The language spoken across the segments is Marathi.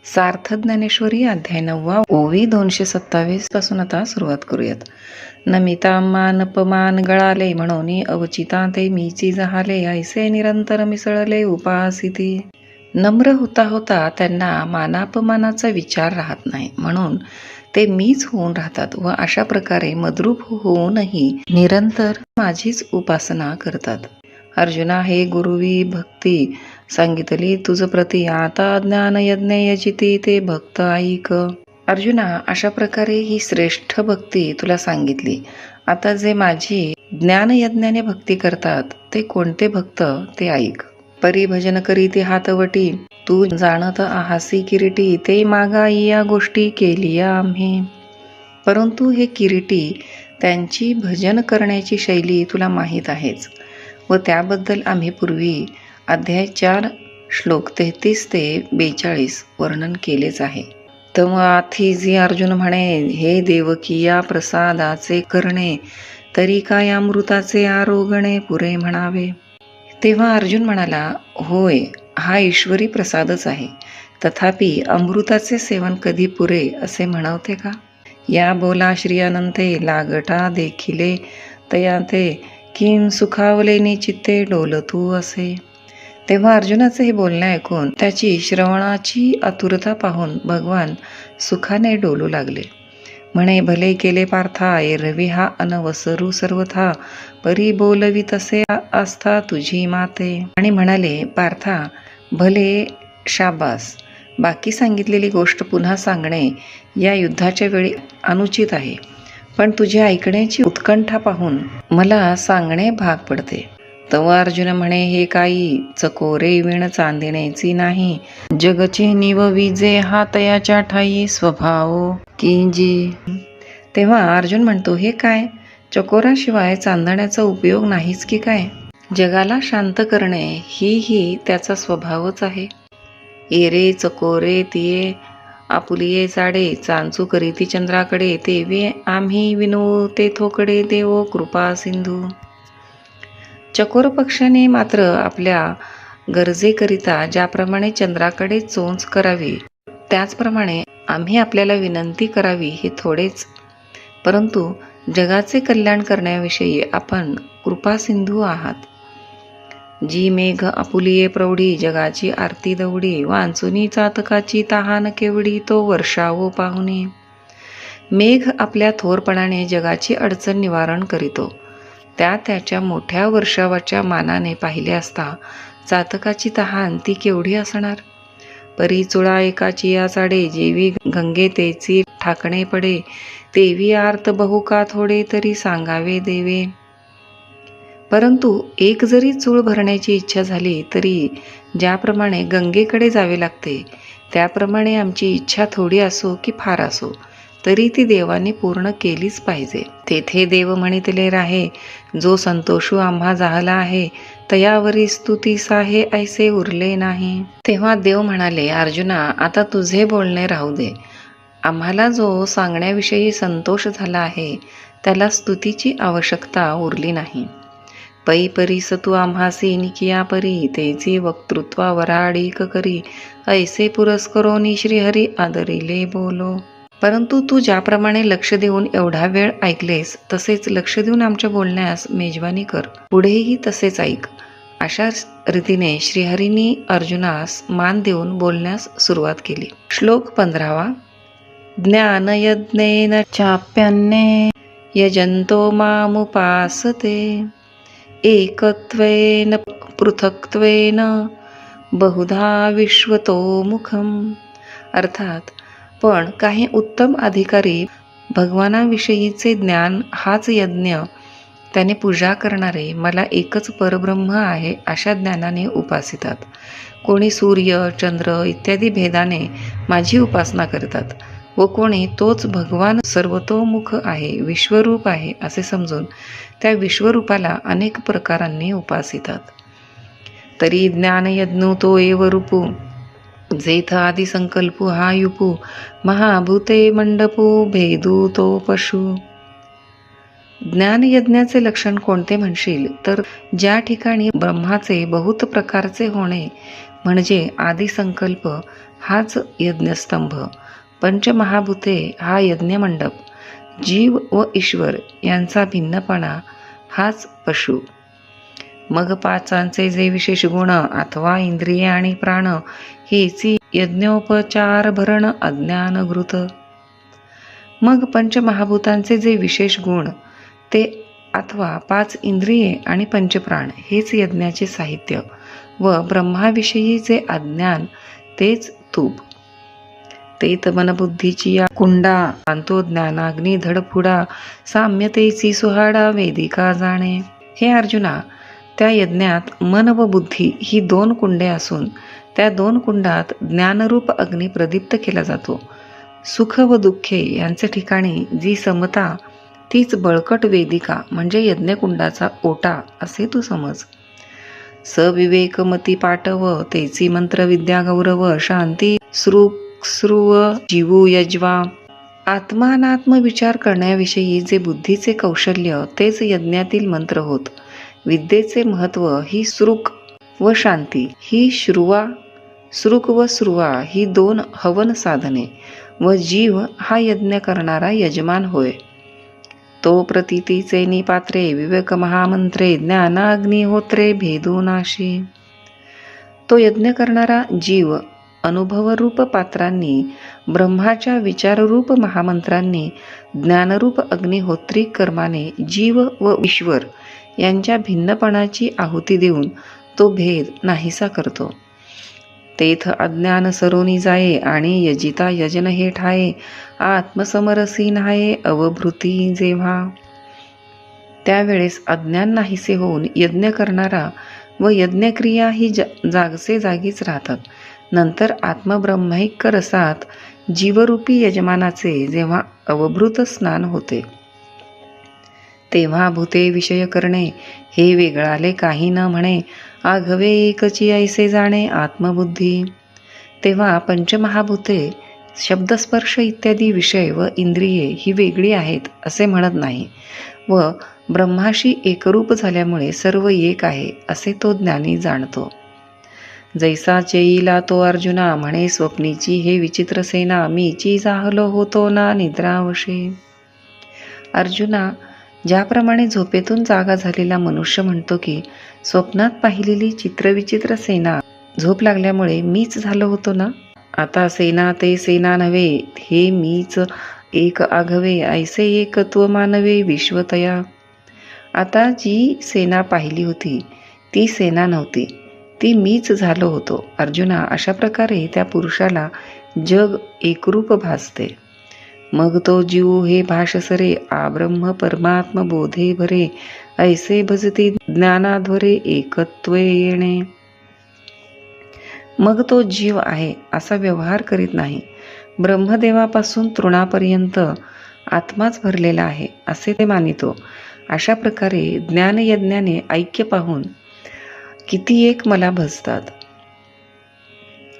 सार्थ ज्ञानेश्वरी अध्याय 9 ओवी 227 पासून आता सुरुवात करूयात. नमिता मानपमान गळाले म्हणून अवचिता ते मीची जहाले ऐसे निरंतर मिसळले उपासिती. नम्र होता होता त्यांना मानापमानाचा विचार राहत नाही म्हणून ते मीच होऊन राहतात व अशा प्रकारे मद्रूप होऊनही निरंतर माझीच उपासना करतात. अर्जुना, हे गुरुवी भक्ती सांगितली तुझ प्रती आता ज्ञान यज्ञ यजिती ते भक्त ऐक. अर्जुना, अशा प्रकारे ही श्रेष्ठ भक्ती तुला सांगितली. आता जे माझी ज्ञान यज्ञाने भक्ती करतात ते कोणते भक्त ते ऐक. परिभजन करी ते हातवटी तू जाणत आहासी किरीटी ते मागा या गोष्टी केलिया आम्ही. परंतु हे किरीटी त्यांची भजन करण्याची शैली तुला माहीत आहेच व त्याबद्दल आम्ही पूर्वी अध्याय 4 श्लोक 33 ते 42 वर्णन केलेच आहे. तेव्हा जी अर्जुन म्हणे, हे देवकी या प्रसादाचे करणे तरी काय अमृताचे आरोगणे पुरे म्हणावे. तेव्हा अर्जुन म्हणाला, होय, हा ईश्वरी प्रसादच आहे, तथापि अमृताचे सेवन कधी पुरे असे म्हणवते का. या बोला श्री अनंते लागटा देखिले तयाते किम सुखावले निचित्ते डोलतू असे. तेव्हा अर्जुनाचे हे बोलणे ऐकून त्याची श्रवणाची आतुरता पाहून भगवान सुखाने डोलू लागले. म्हणे, भले केले पार्था एरवी हा अनवसरू सर्वथा परी बोलवी तसे आस्था तुझी माते. आणि म्हणाले, पार्था, भले, शाबास. बाकी सांगितलेली गोष्ट पुन्हा सांगणे या युद्धाच्या वेळी अनुचित आहे, पण तुझ्या ऐकण्याची उत्कंठा पाहून मला सांगणे भाग पडते. तेव्हा अर्जुन म्हणे, हे काही चकोरे विण चांदिण्याची नाही, जगची निव विजे हा तयाच्या ठाई स्वभाव किंजी. तेव्हा अर्जुन म्हणतो, हे काय, चकोराशिवाय चांदण्याचा उपयोग नाहीच की काय. जगाला शांत करणे ही त्याचा स्वभावच आहे. एरे चकोरे तिये आपुलिये जाडे चांचू करीती चंद्राकडे तेवे आम्ही विनो तेथोकडे देवो कृपा सिंधू. चकोर पक्षाने मात्र आपल्या गरजेकरिता ज्याप्रमाणे चंद्राकडे चोंच करावी त्याचप्रमाणे आम्ही आपल्याला विनंती करावी हे थोडेच, परंतु जगाचे कल्याण करण्याविषयी आपण कृपा सिंधू आहात. जी मेघ आपुलिये प्रौढी जगाची आरती दौडी वांचुनी चातकाची तहान केवढी तो वर्षावो पाहुणे. मेघ आपल्या थोरपणाने जगाची अडचण निवारण करीतो, त्याच्या मोठ्या वर्षावाच्या मानाने पाहिले असता चातकाची तहान ती केवढी असणार. परी चुळा एकाची या साडे जेवी गंगे तेची ठाकणे पडे तेवी आर्त बहु का थोडे तरी सांगावे देवे. परंतु एक जरी चूळ भरण्याची इच्छा झाली तरी ज्याप्रमाणे गंगेकडे जावे लागते त्याप्रमाणे आमची इच्छा थोडी असो की फार असो तरी ती देवाने पूर्ण केलीच पाहिजे. तेथे देव म्हणितले राहे, जो संतोषू आम्हा झाला आहे तयावरी स्तुतीस आहे ऐसे उरले नाही. तेव्हा देव म्हणाले, अर्जुना, आता तुझे बोलणे राहू दे. आम्हाला जो सांगण्याविषयी संतोष झाला आहे त्याला स्तुतीची आवश्यकता उरली नाही. पै परीस तू आम्हासी निकिया परी तेची वक्तृत्वा वराडीक करी ऐसे पुरस्करोनी श्रीहरी आदरिले बोलो. परंतु तू ज्याप्रमाणे लक्ष देऊन एवढा वेळ ऐकलेस तसेच लक्ष देऊन आमच्या बोलण्यास मेजवानी कर, पुढेही तसेच ऐक. अशा रीतीने श्रीहरींनी अर्जुनास मान देऊन बोलण्यास सुरुवात केली. श्लोक 15. ज्ञानयज्ञेन चाप्यन्ने यजन्तो मामुपासते एकत्वेन पृथक्त्वेन बहुधा विश्वतोमुखम. अर्थात, पण काही उत्तम अधिकारी भगवानाविषयीचे ज्ञान हाच यज्ञ त्याने पूजा करणारे मला एकच परब्रह्म आहे अशा ज्ञानाने उपासितात. कोणी सूर्य चंद्र इत्यादी भेदाने माझी उपासना करतात व कोणी तोच भगवान सर्वतोमुख आहे विश्वरूप आहे असे समजून त्या विश्वरूपाला अनेक प्रकारांनी उपासितात. तरी ज्ञानयज्ञ तो एव रूपू जेथ आदि संकल्पू हा युपू महाभूते मंडपू भेदू तो पशु. ज्ञानयज्ञाचे लक्षण कोणते म्हणशील तर ज्या ठिकाणी ब्रह्माचे बहुत प्रकारचे होणे म्हणजे आदिसंकल्प हाच यज्ञस्तंभ, पंचमहाभूते हा यज्ञमंडप, जीव व ईश्वर यांचा भिन्नपणा हाच पशु. मग पाचांचे जे विशेष गुण अथवा इंद्रिये आणि प्राण हेची यज्ञोपचार भरण अज्ञानघृत. मग पंचमहाभूतांचे जे विशेष गुण ते अथवा 5 इंद्रिये आणि पंचप्राण हेच यज्ञाचे साहित्य व ब्रह्माविषयी जे अज्ञान तेच तूप. तेत मनबुद्धीची या कुंडा, अंतो ज्ञानाग्नी धडफुडा, साम्यतेची सुहाडा वेदिका जाणे. हे अर्जुना, त्या यज्ञात मन व बुद्धी ही 2 कुंडे असून त्या 2 कुंडात ज्ञानरूप अग्नी प्रदीप्त केला जातो. सुख व दुःखे यांचे ठिकाणी जी समता तीच बळकट वेदिका म्हणजे यज्ञकुंडाचा ओटा असे तू समज. सविवेकमती पाटव तेची मंत्रविद्या गौरव, शांती श्रुव जीवू यज्वा. आत्मानात्म विचार करण्याविषयी जे बुद्धीचे कौशल्य तेच यज्ञातील मंत्र होत. विद्येचे महत्व ही श्रुक व शांती ही श्रुवा, श्रुक व श्रुवा ही 2 हवन साधने व जीव हा यज्ञ करणारा यजमान होय. तो प्रतीतीचे निपात्रे, विवेक महामंत्रे, ज्ञानाग्निहोत्रे भेदूनाशी. तो यज्ञ करणारा जीव अनुभवरूप पात्रांनी, ब्रह्माच्या विचाररूप महामंत्रांनी, ज्ञानरूप अग्निहोत्री कर्माने जीव व ईश्वर यांच्या भिन्नपणाची आहुती देऊन तो भेद नाहीसा करतो. तेथ अज्ञान सरोनी जाये आणि यजिता यजन हे ठाये, आत्मसमरसी नाये अवभृती जेव्हा. त्यावेळेस अज्ञान नाहीसे होऊन यज्ञ करणारा व यज्ञक्रिया ही जागचे जागीच राहतात. नंतर आत्मब्रह्मैक्य रसात जीवरूपी यजमानाचे जेव्हा अवभृत स्नान होते तेव्हा भूते विषय करणे हे वेगळाले काही न म्हणे, आघवे एकची ऐसे जाणे आत्मबुद्धी. तेव्हा पंचमहाभूते, शब्दस्पर्श इत्यादी विषय व इंद्रिये ही वेगळी आहेत असे म्हणत नाही व ब्रह्माशी एकरूप झाल्यामुळे सर्व एक आहे असे तो ज्ञानी जाणतो. जैसा चेईला तो अर्जुना म्हणे स्वप्नीची हे विचित्र सेना, मीची जाहलो होतो ना निद्रावशे. अर्जुना, ज्याप्रमाणे झोपेतून जागा झालेला मनुष्य म्हणतो की स्वप्नात पाहिलेली चित्रविचित्र सेना झोप लागल्यामुळे मीच झालो होतो ना, आता सेना ते सेना नव्हे, हे मीच एक आघवे ऐसे एकत्व मानवे विश्वतया. आता जी सेना पाहिली होती ती सेना नव्हती, ती मीच झालो होतो. अर्जुना, अशा प्रकारे त्या पुरुषाला जग एकरूप भासते. मग तो जीव हे भाषसरे, आब्रह्म परमात्म बोधे भरे, ऐसे भजती ज्ञानाध्वरे एकत्व येणे. मग तो जीव आहे असा व्यवहार करीत नाही, ब्रह्मदेवापासून तृणापर्यंत आत्माच भरलेला आहे असे ते मानितो. अशा प्रकारे ज्ञानयज्ञाने ऐक्य पाहून किती एक मला भजतात.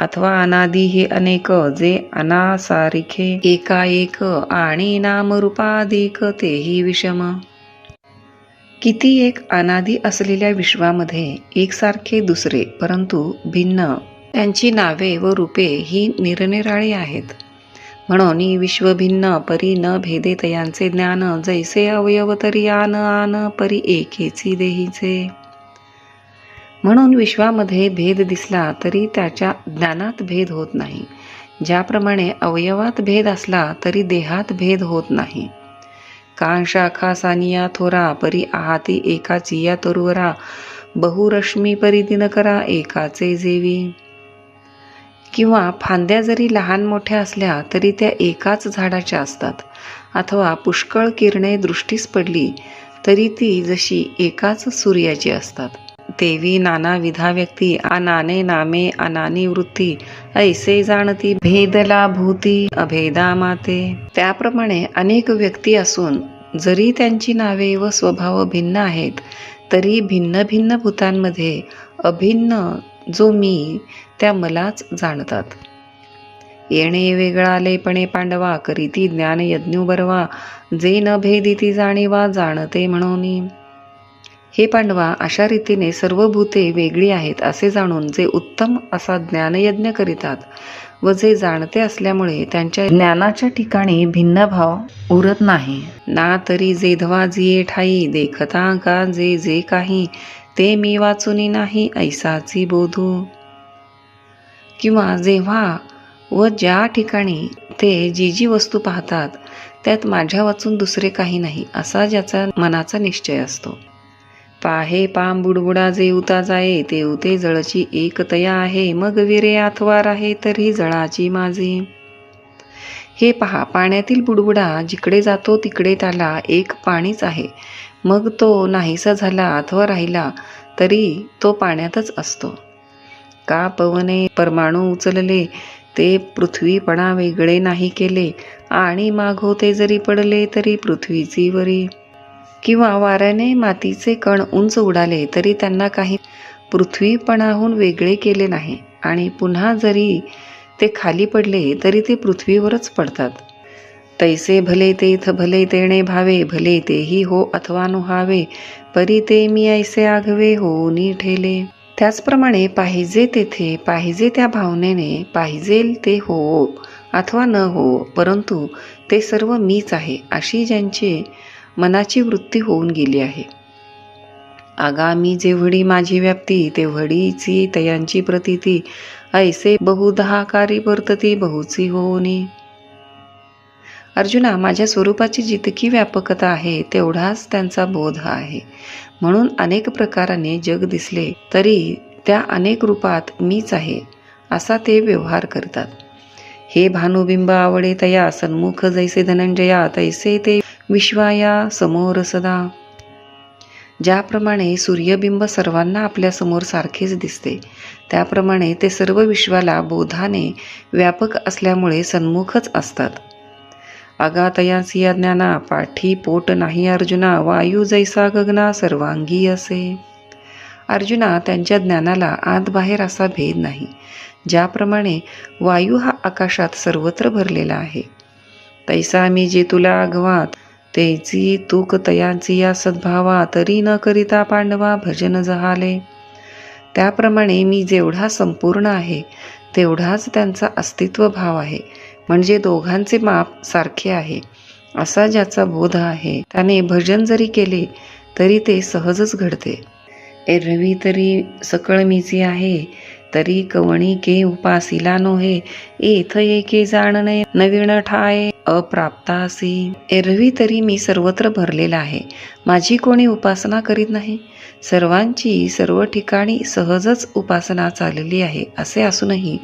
अथवा अनादि हे अनेक, जे अनासारिखे एकाएक, आणि नामरूपाधिक तेही विषम. किती एक अनादि असलेल्या विश्वामध्ये एकसारखे दुसरे परंतु भिन्न त्यांची नावे व रूपे ही निरनिराळी आहेत. म्हणून विश्व भिन्न परी न भेदे तयांचे ज्ञान, जैसे अवयव तरी आन आन परी एकेची देहीचे. म्हणून विश्वामध्ये भेद दिसला तरी त्याच्या ज्ञानात भेद होत नाही. ज्याप्रमाणे अवयवात भेद असला तरी देहात भेद होत नाही. कांशाखा सानिया थोरा परी आहाती एकाची या तरुवरा, बहुरश्मी परी दिनकरा एकाचे जेवी. किंवा फांद्या जरी लहान मोठ्या असल्या तरी त्या एकाच झाडाच्या असतात. अथवा पुष्कळ किरणे दृष्टीस पडली तरी ती जशी एकाच सूर्याची असतात. तेवी नाना विधा व्यक्ती, अनाने नामे अनानी वृत्ती, ऐसे जाणती भेदला भूती अभेदा माते. त्याप्रमाणे अनेक व्यक्ती असून जरी त्यांची नावे व स्वभाव भिन्न आहेत तरी भिन्न भिन्न भूतांमध्ये अभिन्न जो मी त्या मलाच जाणतात. येणे वेगळालेपणे पांडवा, करीती ज्ञान यज्ञू बरवा, जे न भेदिती जाणीवा जाणते म्हणून. हे पांडवा, अशा रीतीने सर्व भूते वेगळी आहेत असे जाणून जे उत्तम असा ज्ञानयज्ञ करीतात व जे जाणते असल्यामुळे त्यांच्या ज्ञानाच्या ठिकाणी भिन्न भाव उरत नाही. ना तरी जेधवा जिये ठाई देखता का जे जे काही ते मी वाचुनी नाही ऐसाची बोधू. किंवा जेव्हा व ज्या ठिकाणी ते जी जी वस्तू पाहतात त्यात माझ्या वाचून दुसरे काही नाही असा ज्याचा मनाचा निश्चय असतो. पाहे पाम बुडबुडा जे उता जाये ते उते जळची एक तया आहे मग विरे अथवा राहे तरी जळाची माझी. हे पहा, पाण्यातील बुडबुडा जिकडे जातो तिकडे त्याला एक पाणीच आहे. मग तो नाहीसा झाला अथवा राहिला तरी तो पाण्यातच असतो. का पवने परमाणू उचलले ते पृथ्वीपणा वेगळे नाही केले आणि मागोते जरी पडले तरी पृथ्वीची वरी. किंवा वाऱ्याने मातीचे कण उंच उडाले तरी त्यांना काही पृथ्वीपणाहून वेगळे केले नाही आणि पुन्हा जरी ते खाली पडले तरी ते पृथ्वीवरच पडतात. तैसे भले तेथ भले तेणे भावे भले तेही हो अथवा नुहावे परी ते मी ऐसे आघवे होऊनी ठेले. त्याचप्रमाणे पाहिजे तेथे पाहिजे त्या भावनेने पाहिजेल ते हो अथवा न हो परंतु ते सर्व मीच आहे अशी ज्यांची मनाची वृत्ती होऊन गेली आहे. आगामी जेवढी माझी व्याप्ती तेवढीची तयांची प्रतीती ऐसे बहुधाकारी वर्तती बहुची होऊनी. अर्जुना, माझ्या स्वरूपाची जितकी व्यापकता आहे तेवढाच त्यांचा बोध आहे. म्हणून अनेक प्रकाराने जग दिसले तरी त्या अनेक रूपात मीच आहे असा ते व्यवहार करतात. हे भानुबिंब आवडे तया सन्मुख जैसे धनंजया तैसे ते विश्वाया समोर सदा. ज्याप्रमाणे सूर्यबिंब सर्वांना आपल्या समोर सारखेच दिसते त्याप्रमाणे ते सर्व विश्वाला बोधाने व्यापक असल्यामुळे सन्मुखच असतात. अगातयासी ज्ञाना पाठी पोट नाही अर्जुना वायू जैसा गगना सर्वांगी असे. अर्जुना, त्यांच्या ज्ञानाला आत बाहेर असा भेद नाही. ज्याप्रमाणे वायू हा आकाशात सर्वत्र भरलेला आहे तैसा मी जे तुला आघवात तेची तूक तयांची या सद्भावा तरी न करिता पांडवा भजन जहाले. त्याप्रमाणे मी जेवढा संपूर्ण आहे तेवढाच त्यांचा अस्तित्व भाव आहे. म्हणजे दोघांचे माप सारखे आहे असा ज्याचा बोध आहे त्याने भजन जरी केले तरी ते सहजच घडते. एरवी तरी सकळ मीची आहे तरी कवणी के उपासिला नोहे एथ एके जाणणे नवीन ठाये अप्राप्तासी. एरवी तरी मी सर्वत्र भरलेला आहे, माझी कोणी उपासना करीत नाही. सर्वांची सर्व ठिकाणी सहजच उपासना चालली आहे असे असूनही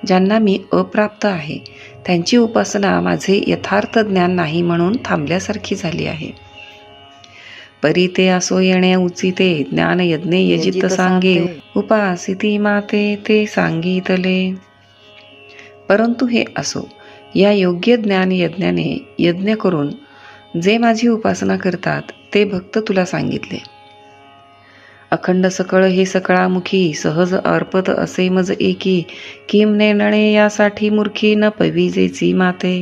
ज्यांना मी अप्राप्त आहे त्यांची उपासना माझे यथार्थ ज्ञान नाही म्हणून थांबल्यासारखी झाली आहे. परी ते असो येणे उचिते ज्ञान यज्ञे यजित सांगे उपासिती माते ते सांगितले. परंतु हे असो, या योग्य ज्ञान यज्ञाने यज्ञ करून जे माझी उपासना करतात ते भक्त तुला सांगितले. अखंड सकळ हे सकळामुखी सहज अर्पत असे मज एकी किम नेणणे यासाठी मूर्खी न पविजेची माते.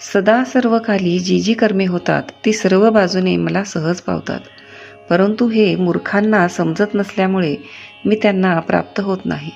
सदा सर्व काली जी जी कर्मे होतात ती सर्व बाजूने मला सहज पावतात, परंतु हे मूर्खांना समजत नसल्यामुळे मी त्यांना प्राप्त होत नाही.